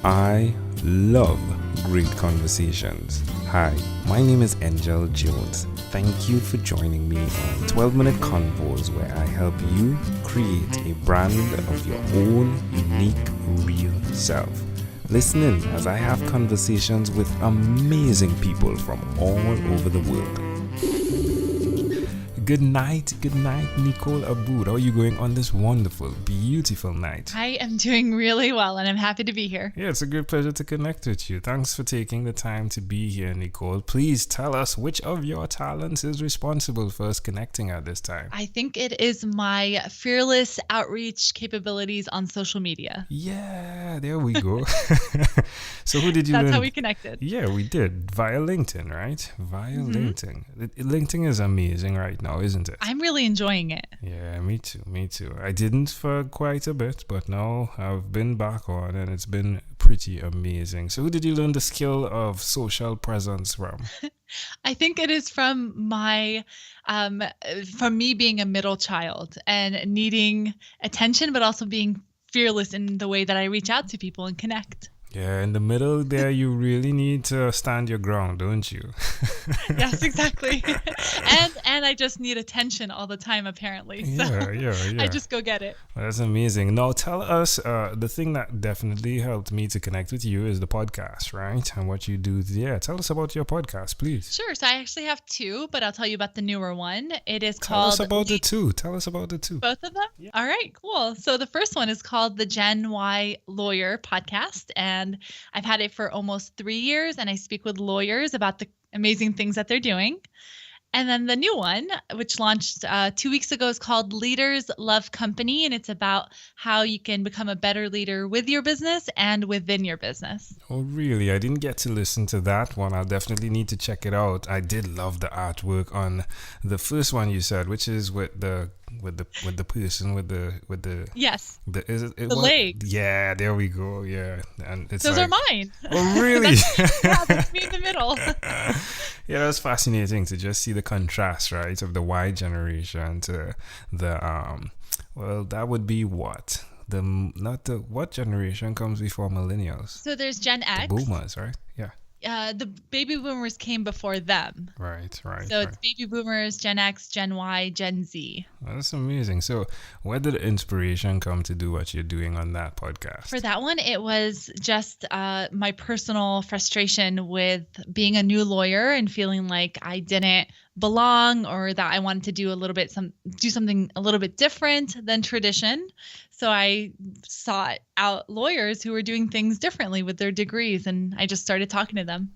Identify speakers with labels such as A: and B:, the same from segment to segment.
A: I love great conversations. Hi, my name is Angel Jones. Thank you for joining me on 12-minute convos where I help you create a brand of your own unique, real self. Listen in as I have conversations with amazing people from all over the world. Good night, Nicole Abboud. How are you going on this wonderful, beautiful night?
B: I am doing really well, and I'm happy to be here.
A: Yeah, it's a great pleasure to connect with you. Thanks for taking the time to be here, Nicole. Please tell us which of your talents is responsible for us connecting at this time.
B: I think it is my fearless outreach capabilities on social media.
A: Yeah, there we go. So who did you
B: That's
A: learn?
B: how we connected.
A: Yeah, we did. Via LinkedIn, right? Via LinkedIn. LinkedIn is amazing right now, isn't it?
B: I'm really enjoying it.
A: Yeah, me too. I didn't for quite a bit, but now I've been back on and it's been pretty amazing. So who did you learn the skill of social presence from?
B: I think it is from from me being a middle child and needing attention, but also being fearless in the way that I reach out to people and connect.
A: Yeah, in the middle there, you really need to stand your ground, don't you?
B: Yes, exactly. And I just need attention all the time, apparently. So
A: Yeah.
B: I just go get it.
A: That's amazing. Now tell us, the thing that definitely helped me to connect with you is the podcast, right? And what you do there. Tell us about your podcast, please.
B: Sure. So I actually have two, but I'll tell you about the newer one. It is
A: Tell
B: called...
A: us about the two.
B: Both of them? Yeah. All right, cool. So the first one is called the Gen Y Lawyer Podcast, and I've had it for almost 3 years, and I speak with lawyers about the amazing things that they're doing. And then the new one, which launched 2 weeks ago, is called Leaders Love Company, and it's about how you can become a better leader with your business and within your business.
A: Oh, really? I didn't get to listen to that one. I'll definitely need to check it out. I did love the artwork on the first one you said, which is with the person with the
B: Yes.
A: the
B: The legs.
A: Yeah, there we go. Yeah, and it's
B: Those
A: like,
B: are mine.
A: Oh, really?
B: That's me in the middle.
A: Yeah, that's fascinating to just see the contrast, right, of the Y generation to the well, that would be what what generation comes before millennials?
B: So there's Gen X.
A: The boomers, right? Yeah.
B: The baby boomers came before them.
A: Right.
B: So it's baby boomers, Gen X, Gen Y, Gen Z.
A: That's amazing. So where did the inspiration come to do what you're doing on that podcast?
B: For that one, it was just my personal frustration with being a new lawyer and feeling like I didn't belong, or that I wanted to do something a little bit different than tradition. So I sought out lawyers who were doing things differently with their degrees, and I just started talking to them.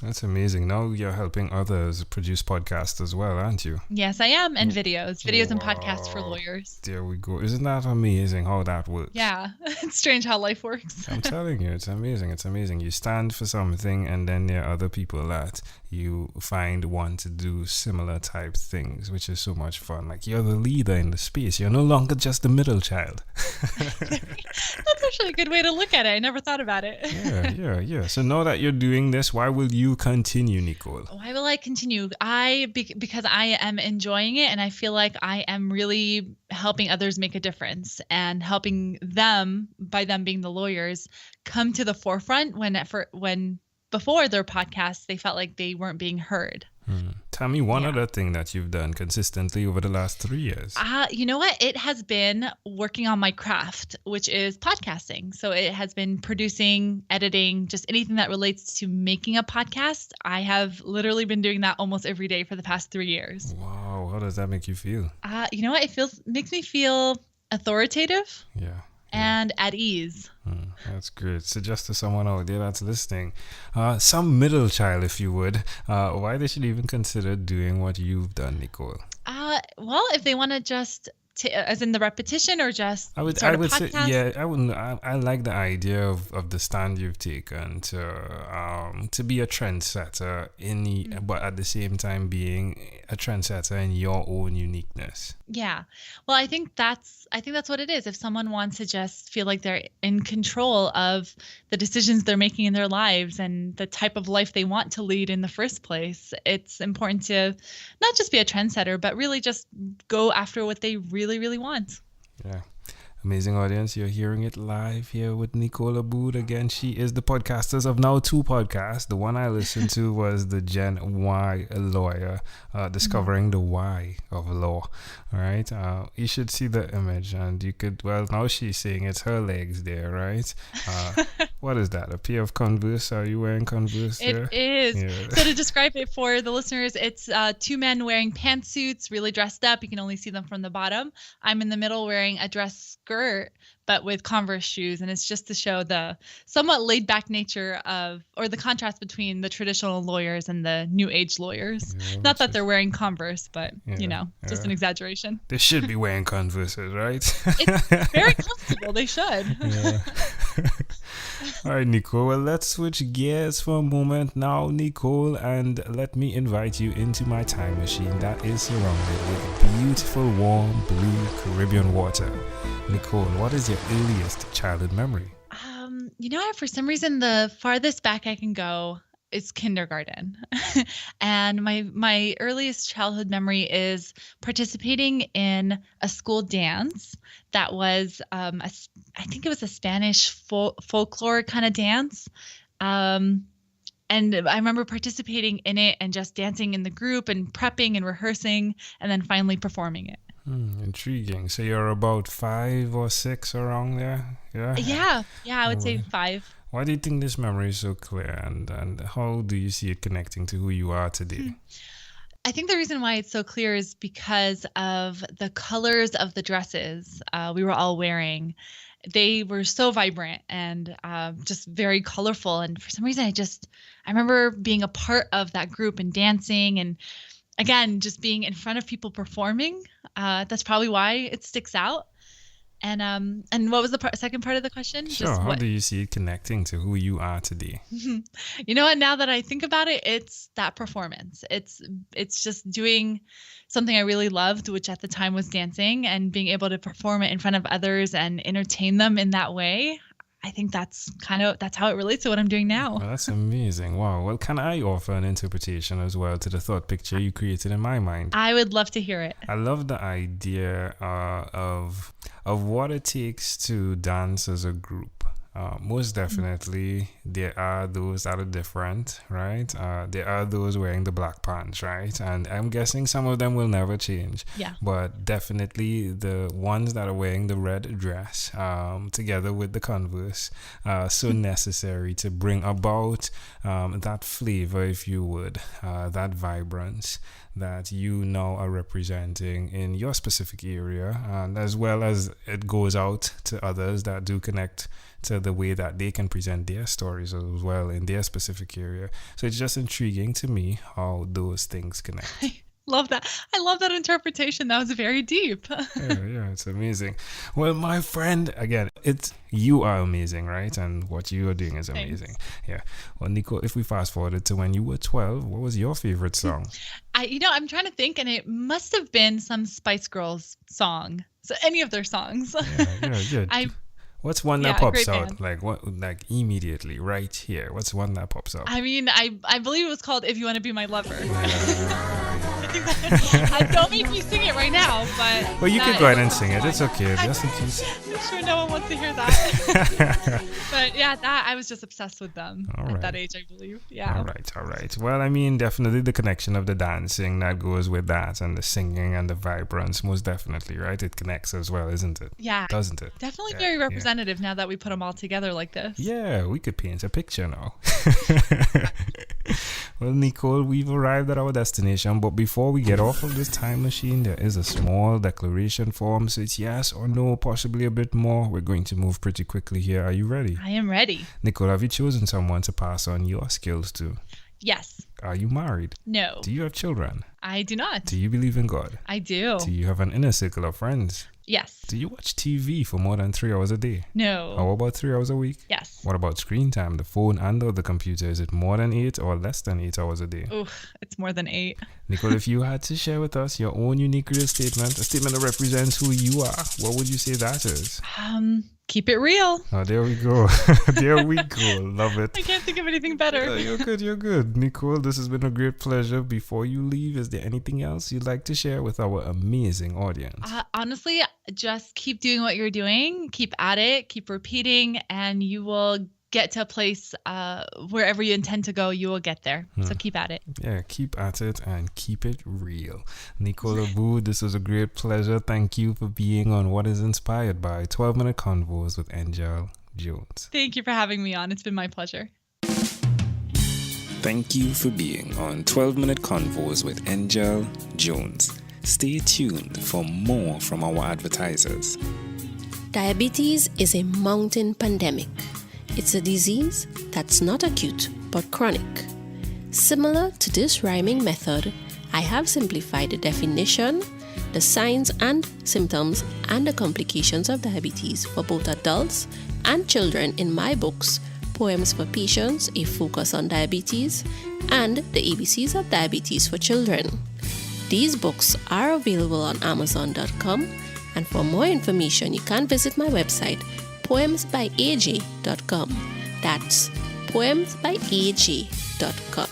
A: That's amazing. Now you're helping others produce podcasts as well, aren't you?
B: Yes, I am. And videos and podcasts for lawyers.
A: There we go. Isn't that amazing how that works?
B: Yeah. It's strange how life works.
A: I'm telling you, it's amazing. It's amazing. You stand for something, and then there are other people that you find want to do similar type things, which is so much fun. Like, you're the leader in the space. You're no longer just the middle child.
B: That's actually a good way to look at it. I never thought about it.
A: Yeah. So now that you're doing this, why will you continue, Nicole?
B: Why will I continue? Because I am enjoying it, and I feel like I am really helping others make a difference and helping them, by them being the lawyers, come to the forefront when before their podcasts, they felt like they weren't being heard.
A: Tell me one other thing that you've done consistently over the last 3 years.
B: You know what? It has been working on my craft, which is podcasting. So it has been producing, editing, just anything that relates to making a podcast. I have literally been doing that almost every day for the past 3 years.
A: Wow. How does that make you feel?
B: You know what? Makes me feel authoritative.
A: Yeah.
B: And at ease.
A: That's great. So just to someone out there that's listening, some middle child, if you would, why they should even consider doing what you've done, Nicole?
B: Well, if they want to just, as in the repetition, or just
A: I would say, yeah, I wouldn't. I like the idea of the stand you've taken to be a trendsetter but at the same time being a trendsetter in your own uniqueness.
B: Yeah. Well, I think that's what it is. If someone wants to just feel like they're in control of the decisions they're making in their lives and the type of life they want to lead in the first place, it's important to not just be a trendsetter, but really just go after what they really, really want.
A: Yeah. Amazing audience, you're hearing it live here with Nicole Abboud. Again, she is the podcasters of now two podcasts. The one I listened to was the Gen Y Lawyer, discovering the why of law. All right, you should see the image, and you could. Well, now she's saying it's her legs there, right? What is that? A pair of Converse? Are you wearing Converse there?
B: It is.
A: Yeah.
B: So to describe it for the listeners, it's two men wearing pantsuits, really dressed up. You can only see them from the bottom. I'm in the middle wearing a dress skirt, but with Converse shoes. And it's just to show the somewhat laid back nature of, or the contrast between the traditional lawyers and the new age lawyers.
A: Yeah,
B: Not that they're wearing Converse, but
A: Yeah,
B: just an exaggeration.
A: They should be wearing Converses, right?
B: It's very comfortable. They should.
A: Yeah. All right, Nicole. Well, let's switch gears for a moment now, Nicole, and let me invite you into my time machine that is surrounded with beautiful, warm, blue Caribbean water. Nicole, what is your earliest childhood memory?
B: For some reason, the farthest back I can go is kindergarten. And my earliest childhood memory is participating in a school dance that was, I think it was a Spanish folklore kind of dance. And I remember participating in it and just dancing in the group and prepping and rehearsing and then finally performing it.
A: Intriguing. So you're about 5 or 6 around there? Yeah?
B: Yeah, I would say 5.
A: Why do you think this memory is so clear, and how do you see it connecting to who you are today?
B: I think the reason why it's so clear is because of the colors of the dresses we were all wearing. They were so vibrant and just very colorful. And for some reason, I remember being a part of that group and dancing and, again, just being in front of people performing. That's probably why it sticks out. And what was the second part of the question?
A: Sure. How do you see it connecting to who you are today?
B: You know what? Now that I think about it, it's that performance. It's just doing something I really loved, which at the time was dancing, and being able to perform it in front of others and entertain them in that way. I think that's how it relates to what I'm doing now.
A: Well, that's amazing. Wow. Well, can I offer an interpretation as well to the thought picture you created in my mind?
B: I would love to hear it.
A: I love the idea of what it takes to dance as a group. Most definitely, there are those that are different, right? There are those wearing the black pants, right? And I'm guessing some of them will never change.
B: Yeah.
A: But definitely the ones that are wearing the red dress, together with the Converse, so necessary to bring about that flavor, if you would, that vibrance that you now are representing in your specific area, and as well as it goes out to others that do connect to the way that they can present their stories as well in their specific area. So it's just intriguing to me how those things connect.
B: Love that. I love that interpretation. That was very deep.
A: yeah, it's amazing. Well, my friend, again, you are amazing, right? And what you are doing is amazing.
B: Thanks.
A: Yeah. Well, Nicole, if we fast forwarded to when you were 12, what was your favorite song?
B: I'm trying to think, and it must have been some Spice Girls song. So any of their songs.
A: Yeah. What's one that pops out?
B: Band.
A: Like immediately, right here? What's one that pops out?
B: I mean, I believe it was called "If You Want to Be My Lover."
A: Yeah.
B: Don't make me sing it right now, but.
A: Well, you can go ahead and sing it. It's okay. Just in case.
B: I'm sure no one wants to hear that. But yeah, I was just obsessed with them at that age, I believe. Yeah.
A: All right. Well, I mean, definitely the connection of the dancing that goes with that, and the singing and the vibrance, most definitely, right? It connects as well, isn't it?
B: Yeah.
A: Doesn't it?
B: Definitely very representative now that we put them all together like this.
A: Yeah, we could paint a picture now. Well, Nicole, we've arrived at our destination, but before we get off of this time machine, there is a small declaration form. So it's yes or no, possibly a bit more. We're going to move pretty quickly here. Are you ready?
B: I am ready.
A: Nicole, have you chosen someone to pass on your skills to?
B: Yes.
A: Are you married?
B: No.
A: Do you have children?
B: I do not.
A: Do you believe in God?
B: I do.
A: Do you have an inner circle of friends?
B: Yes.
A: Do you watch TV for more than 3 hours a day?
B: No.
A: How about 3 hours a week?
B: Yes.
A: What about screen time, the phone and or the computer? Is it more than 8 or less than 8 hours a day?
B: It's more than 8.
A: Nicole, if you had to share with us your own unique real statement, a statement that represents who you are, what would you say that is?
B: keep it real.
A: Oh, there we go. There we go. Love it.
B: I can't think of anything better.
A: You're good. You're good. Nicole, this has been a great pleasure. Before you leave, is there anything else you'd like to share with our amazing audience?
B: Honestly, just keep doing what you're doing. Keep at it. Keep repeating, and you will get to a place wherever you intend to go. You will get there. So keep at it.
A: Yeah, keep at it and keep it real. Nicole Abboud, this was a great pleasure. Thank you for being on What is Inspired by 12-Minute Convos with Angel Jones.
B: Thank you for having me on. It's been my pleasure.
A: Thank you for being on 12-Minute Convos with Angel Jones. Stay tuned for more from our advertisers.
C: Diabetes is a mountain pandemic. It's a disease that's not acute but chronic. Similar to this rhyming method, I have simplified the definition, the signs and symptoms, and the complications of diabetes for both adults and children in my books, Poems for Patients, A Focus on Diabetes, and The ABCs of Diabetes for Children. These books are available on Amazon.com, and for more information, you can visit my website, poemsbyaj.com. That's poemsbyaj.com.